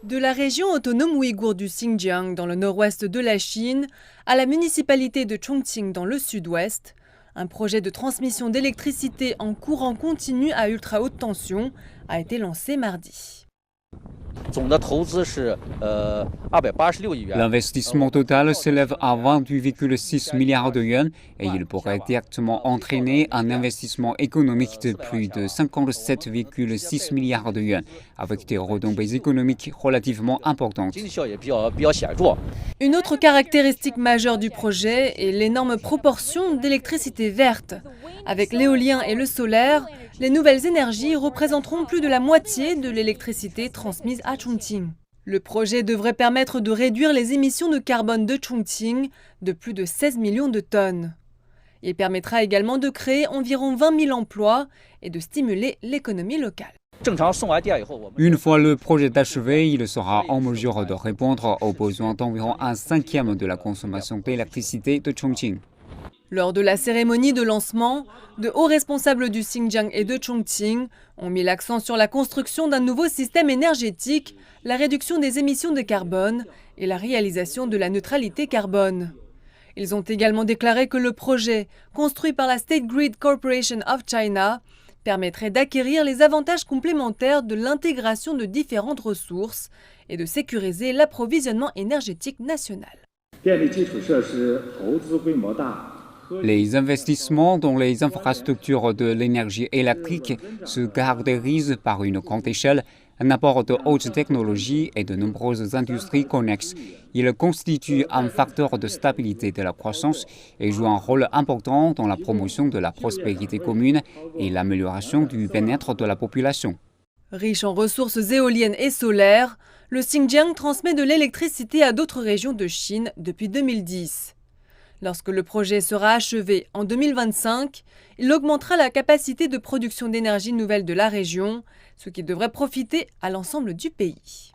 De la région autonome ouïghour du Xinjiang, dans le nord-ouest de la Chine, à la municipalité de Chongqing, dans le sud-ouest, un projet de transmission d'électricité en courant continu à ultra haute tension a été lancé mardi. L'investissement total s'élève à 28,6 milliards de yuans et il pourrait directement entraîner un investissement économique de plus de 57,6 milliards de yuans, avec des retombées économiques relativement importantes. Une autre caractéristique majeure du projet est l'énorme proportion d'électricité verte. Avec l'éolien et le solaire, les nouvelles énergies représenteront plus de la moitié de l'électricité transmise à Chongqing. Le projet devrait permettre de réduire les émissions de carbone de Chongqing de plus de 16 millions de tonnes. Il permettra également de créer environ 20 000 emplois et de stimuler l'économie locale. Une fois le projet achevé, il sera en mesure de répondre aux besoins d'environ un cinquième de la consommation d'électricité de Chongqing. Lors de la cérémonie de lancement, de hauts responsables du Xinjiang et de Chongqing ont mis l'accent sur la construction d'un nouveau système énergétique, la réduction des émissions de carbone et la réalisation de la neutralité carbone. Ils ont également déclaré que le projet, construit par la State Grid Corporation of China, permettrait d'acquérir les avantages complémentaires de l'intégration de différentes ressources et de sécuriser l'approvisionnement énergétique national. Les investissements dans les infrastructures de l'énergie électrique se caractérisent par une grande échelle, un apport de haute technologie et de nombreuses industries connexes. Ils constituent un facteur de stabilité de la croissance et jouent un rôle important dans la promotion de la prospérité commune et l'amélioration du bien-être de la population. Riche en ressources éoliennes et solaires, le Xinjiang transmet de l'électricité à d'autres régions de Chine depuis 2010. Lorsque le projet sera achevé en 2025, il augmentera la capacité de production d'énergie nouvelle de la région, ce qui devrait profiter à l'ensemble du pays.